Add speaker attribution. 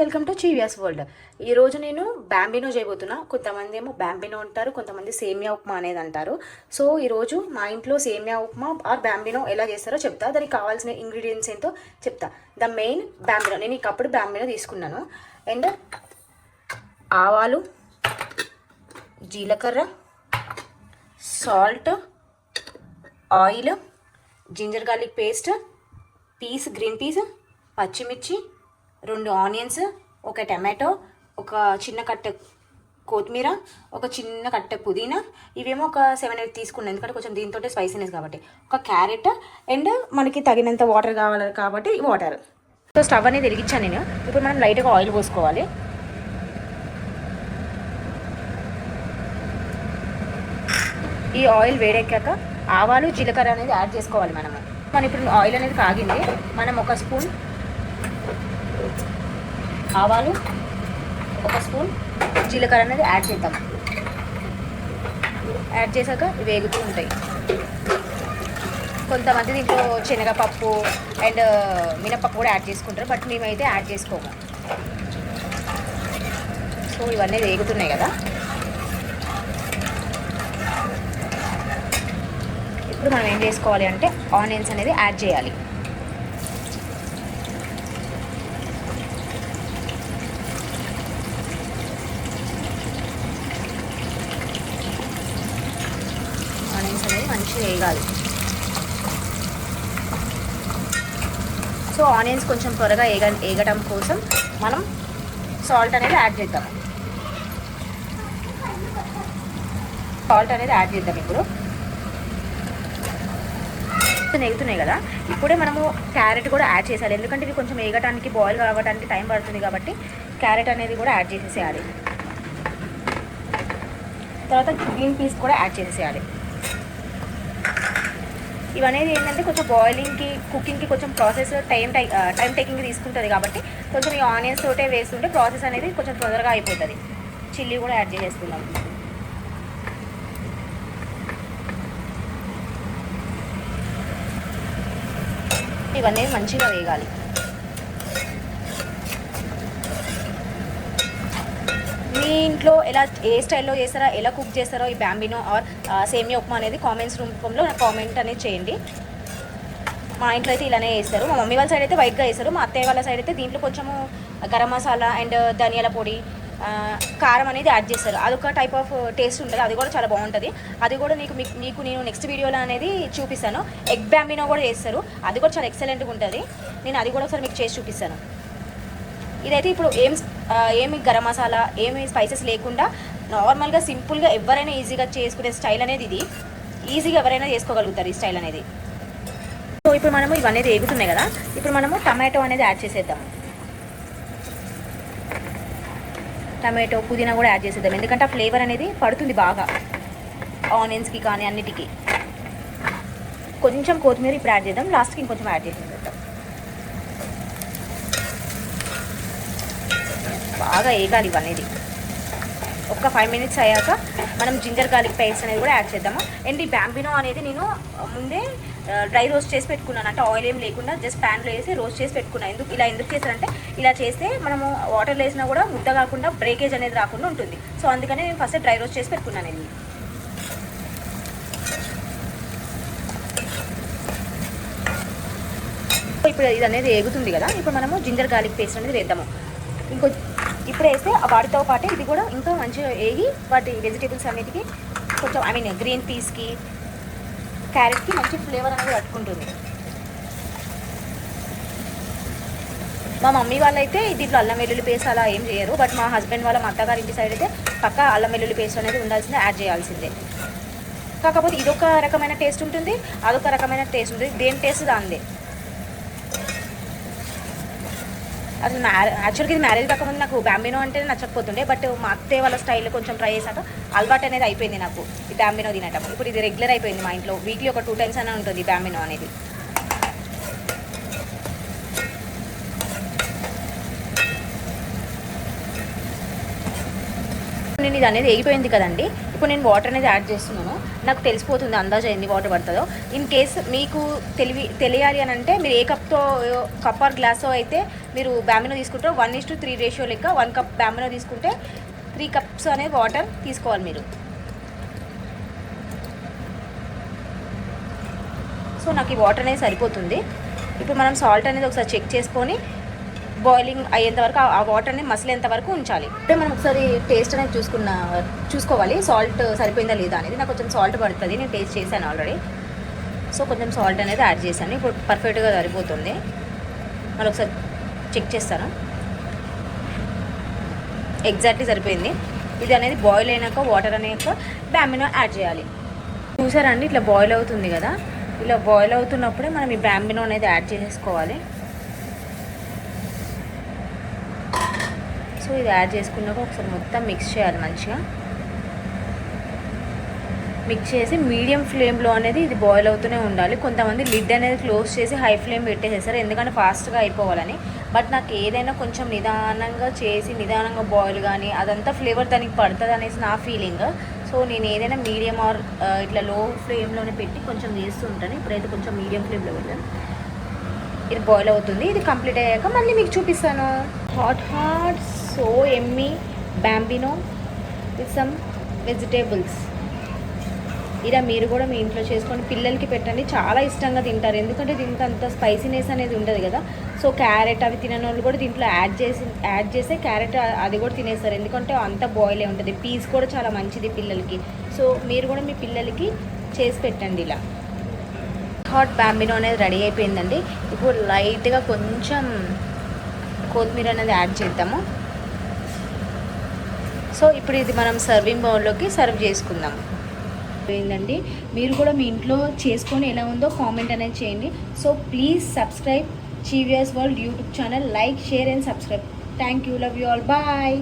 Speaker 1: Welcome to చీవియాస్ world. ఈరోజు నేను బ్యాంబినో చేయబోతున్నా. కొంతమంది ఏమో బ్యాంబినో అంటారు, కొంతమంది సేమియా ఉప్మా అనేది అంటారు. సో ఈరోజు మా ఇంట్లో సేమియా ఉప్మా ఆర్ బ్యాంబినో ఎలా చేస్తారో చెప్తా. దానికి కావాల్సిన ఇంగ్రీడియంట్స్ ఏంటో చెప్తా. ద మెయిన్ బ్యాంబినో, నేను ఈ కప్పుడు బ్యాంబినో తీసుకున్నాను. అండ్ ఆవాలు, జీలకర్ర, salt, oil, ginger garlic paste, green peas, పచ్చిమిర్చి, 2 ఆనియన్స్, ఒక టమాటో, ఒక చిన్న కట్ట కొత్తిమీర, ఒక చిన్న కట్ట పుదీనా, ఇవేమో ఒక 7-8 తీసుకున్నాను ఎందుకంటే కొంచెం దీంతో స్పైసీనెస్ కాబట్టి. ఒక క్యారెట్ అండ్ మనకి తగినంత వాటర్ కావాలి కాబట్టి వాటర్. సో స్టవ్ అనేది వెలిగించాను నేను. ఇప్పుడు మనం లైట్గా ఆయిల్ పోసుకోవాలి. ఈ ఆయిల్ వేడెక్కాక ఆవాలు, జీలకర్ర అనేది యాడ్ చేసుకోవాలి మనం ఇప్పుడు ఆయిల్ అనేది కాగింది. మనం ఒక స్పూన్ ఆవాలు, ఒక స్పూన్ జీలకర్ర అనేది యాడ్ చేద్దాం. యాడ్ చేశాక వేగుతూ ఉంటాయి. కొంతమంది దీంట్లో శనగపప్పు అండ్ మినపప్పు కూడా యాడ్ చేసుకుంటారు, బట్ మేమైతే యాడ్ చేసుకోము. సో ఇవన్నీ వేగుతున్నాయి కదా. ఇప్పుడు మనం ఏం చేసుకోవాలి అంటే ఆనియన్స్ అనేది యాడ్ చేయాలి. ఆనియన్స్ అనేది మంచిగా వేగాలి. సో ఆనియన్స్ కొంచెం త్వరగా వేగటం కోసం మనం సాల్ట్ అనేది యాడ్ చేద్దాం. ఇప్పుడు నెగుతున్నాయి కదా, ఇప్పుడే మనము క్యారెట్ కూడా యాడ్ చేసేయాలి. ఎందుకంటే ఇది కొంచెం వేగటానికి, బాయిల్ కావడానికి టైం పడుతుంది కాబట్టి క్యారెట్ అనేది కూడా యాడ్ చేసేసేయాలి. తర్వాత గ్రీన్ పీస్ కూడా యాడ్ చేసేసేయాలి. ఇవనేది ఏంటంటే కొంచెం బాయిలింగ్కి, కుకింగ్కి కొంచెం ప్రాసెస్ టైం టేకింగ్ తీసుకుంటుంది కాబట్టి కొంచెం ఈ ఆనియన్స్ తోటే వేస్తుంటే ప్రాసెస్ అనేది కొంచెం తొందరగా అయిపోతుంది. చిల్లీ కూడా యాడ్ చేసేస్తున్నాం. ఇవన్నీ మంచిగా వేగాలి. మీ ఇంట్లో ఏ స్టైల్లో చేస్తారో, ఎలా కుక్ చేస్తారో ఈ బ్యాంబినో ఆర్ సేమియా ఉప్మా అనేది కామెంట్స్ రూపంలో నాకు కామెంట్ అనేది చేయండి. మా ఇంట్లో అయితే ఇలానే చేస్తారు. మా మమ్మీ వాళ్ళ సైడ్ అయితే వైట్గా చేస్తారు. మా అత్తయ్య వాళ్ళ సైడ్ అయితే దీంట్లో కొంచెము గరం మసాలా అండ్ ధనియాల పొడి, కారం అనేది యాడ్ చేస్తారు. అదొక టైప్ ఆఫ్ టేస్ట్ ఉంటుంది. అది కూడా చాలా బాగుంటుంది. అది కూడా నీకు నేను నెక్స్ట్ వీడియోలో అనేది చూపిస్తాను. ఎగ్ బ్యాంబినో కూడా చేస్తారు. అది కూడా చాలా ఎక్సలెంట్గా ఉంటుంది. నేను అది కూడా ఒకసారి మీకు చేసి చూపిస్తాను. ఇదైతే ఇప్పుడు ఏమి గరం మసాలా, ఏమి స్పైసెస్ లేకుండా నార్మల్గా సింపుల్గా ఎవరైనా ఈజీగా చేసుకునే స్టైల్ అనేది ఇది. ఈజీగా ఎవరైనా చేసుకోగలుగుతారు ఈ స్టైల్ అనేది. సో ఇప్పుడు మనము ఇవన్నీ వేగుతున్నాయి కదా, ఇప్పుడు మనము టమాటో అనేది యాడ్ చేసేద్దాము. టమాటో, పుదీనా కూడా యాడ్ చేసేద్దాం. ఎందుకంటే ఆ ఫ్లేవర్ అనేది పడుతుంది బాగా ఆనియన్స్కి కానీ అన్నిటికీ. కొంచెం కొత్తిమీర ఇప్పుడు యాడ్ చేద్దాం. లాస్ట్కి ఇంకొంచెం యాడ్ చేసేద్దాం. బాగా వేగాలి ఇవన్నీ. ఒక 5 మినిట్స్ అయ్యాక మనం జింజర్ గార్లిక్ పేస్ట్ అనేది కూడా యాడ్ చేద్దాము. అండ్ ఈ బ్యాంబినో అనేది నేను ముందే డ్రై రోస్ట్ చేసి పెట్టుకున్నాను. అంటే ఆయిల్ ఏం లేకుండా జస్ట్ ప్యాన్లో వేసి రోస్ట్ చేసి పెట్టుకున్నాను. ఎందుకు చేశారంటే ఇలా చేస్తే మనము వాటర్లో వేసినా కూడా ముద్ద కాకుండా, బ్రేకేజ్ అనేది రాకుండా ఉంటుంది. సో అందుకని నేను ఫస్ట్ డ్రై రోస్ట్ చేసి పెట్టుకున్నాను ఇది. ఇప్పుడు ఇది అనేది వేగుతుంది కదా, ఇప్పుడు మనము జింజర్ గార్లిక్ పేస్ట్ అనేది వేద్దాము. ఇప్పుడు వేస్తే వాటితో పాటు ఇది కూడా ఇంకా మంచిగా వేగి వాటి వెజిటేబుల్స్ అన్నిటికీ కొంచెం గ్రీన్ పీస్కి, క్యారెట్కి మంచి ఫ్లేవర్ అనేది పట్టుకుంటుంది. మా మమ్మీ వాళ్ళైతే దీంట్లో అల్లం వెల్లుల్లి పేస్ట్ అలా ఏం చేయరు. బట్ మా హస్బెండ్ వాళ్ళ, మా అత్తగారి ఇంటి సైడ్ అయితే పక్కా అల్లం వెల్లుల్లి పేస్ట్ అనేది ఉండాల్సిందే, యాడ్ చేయాల్సిందే. కాకపోతే ఇదొక రకమైన టేస్ట్ ఉంటుంది, అదొక రకమైన టేస్ట్ ఉంటుంది. దేని టేస్ట్ దాందే. అసలు యాక్చువల్గా ఇది మ్యారేజ్ కాకముందు నాకు బ్యాంబినో అంటే నచ్చకపోతుండే. బట్ మా అత్తయ్య వాళ్ళ స్టైల్ కొంచెం ట్రై చేశాక అలవాటు అనేది అయిపోయింది నాకు ఈ బ్యాంబినో తినటం. ఇప్పుడు ఇది రెగ్యులర్ అయిపోయింది మా ఇంట్లో. వీక్లీ ఒక 2 టైమ్స్ అయినా ఉంటుంది బ్యాంబినో అనేది. నేను ఇది అనేది అయిపోయింది కదండి. ఇప్పుడు నేను వాటర్ అనేది యాడ్ చేస్తున్నాను. నాకు తెలిసిపోతుంది అందాజ ఎన్ని వాటర్ పడుతుందో. ఇన్ కేస్ మీకు తెలియాలి అని అంటే మీరు ఏ కప్తో కప్ ఆర్ గ్లాస్తో అయితే మీరు బ్యాంబినో తీసుకుంటారో 1:3 రేషియో లెక్క 1 కప్ బ్యాంబినో తీసుకుంటే 3 కప్స్ అనేది వాటర్ తీసుకోవాలి మీరు. సో నాకు ఈ వాటర్ అనేది సరిపోతుంది. ఇప్పుడు మనం సాల్ట్ అనేది ఒకసారి చెక్ చేసుకొని బాయిలింగ్ అయ్యేంత వరకు ఆ వాటర్ అనేది మసిలేంత వరకు ఉంచాలి. అంటే మనం ఒకసారి టేస్ట్ అనేది చూసుకోవాలి సాల్ట్ సరిపోయిందా లేదా అనేది. నాకు కొంచెం సాల్ట్ పడుతుంది, నేను టేస్ట్ చేశాను ఆల్రెడీ. సో కొంచెం సాల్ట్ అనేది యాడ్ చేశాను. ఇప్పుడు పర్ఫెక్ట్గా సరిపోతుంది. మళ్ళీ ఒకసారి చెక్ చేస్తాను. ఎగ్జాక్ట్లీ సరిపోయింది. ఇది అనేది బాయిల్ అయినాక వాటర్ అనేక బ్యాంబినో యాడ్ చేయాలి. చూసారండి ఇట్లా బాయిల్ అవుతుంది కదా. ఇలా బాయిల్ అవుతున్నప్పుడే మనం ఈ బ్యాంబినో అనేది యాడ్ చేసేసుకోవాలి. సో ఇది యాడ్ చేసుకున్నాక ఒకసారి మొత్తం మిక్స్ చేయాలి. మంచిగా మిక్స్ చేసి మీడియం ఫ్లేమ్లో అనేది ఇది బాయిల్ అవుతూనే ఉండాలి. కొంతమంది లిడ్ అనేది క్లోజ్ చేసి హై ఫ్లేమ్ పెట్టేసేస్తారు ఎందుకంటే ఫాస్ట్గా అయిపోవాలని. బట్ నాకు ఏదైనా కొంచెం నిదానంగా చేసి నిదానంగా బాయిల్ కానీ అదంతా ఫ్లేవర్ దానికి పడుతుంది అనేసి నా ఫీలింగ్. సో నేను ఏదైనా మీడియం ఆర్ ఇట్లా లో ఫ్లేమ్లోనే పెట్టి కొంచెం చేస్తూ ఉంటాను. ఇప్పుడైతే కొంచెం మీడియం ఫ్లేమ్లో పెట్టాను. ఇది బాయిల్ అవుతుంది. ఇది కంప్లీట్ అయ్యాక మళ్ళీ మీకు చూపిస్తాను. Hot so Emmy Bambino with some vegetables. ఇలా మీరు కూడా మీ ఇంట్లో చేసుకొని పిల్లలకి పెట్టండి, చాలా ఇష్టంగా తింటారు. ఎందుకంటే దీంట్లో అంత స్పైసీనెస్ అనేది ఉండదు కదా. సో క్యారెట్ అవి తినని వాళ్ళు కూడా దీంట్లో యాడ్ చేస్తే క్యారెట్ అది కూడా తినేస్తారు, ఎందుకంటే అంత బాయిలే ఉంటుంది. పీస్ కూడా చాలా మంచిది పిల్లలకి. సో మీరు కూడా మీ పిల్లలకి చేసి పెట్టండి ఇలా. హాట్ బ్యాంబినో అనేది రెడీ అయిపోయిందండి. ఇప్పుడు లైట్గా కొంచెం కొత్తిమీర అనేది యాడ్ చేద్దాము. సో ఇప్పుడు ఇది మనం సర్వింగ్ బౌల్లోకి సర్వ్ చేసుకుందాం. ఏంటండి మీరు కూడా మీ ఇంట్లో చేసుకొని ఎలా ఉందో కామెంట్ అనేది చేయండి. So please subscribe Cheviers world YouTube channel. Like, share and subscribe. Thank you. Love you all. Bye.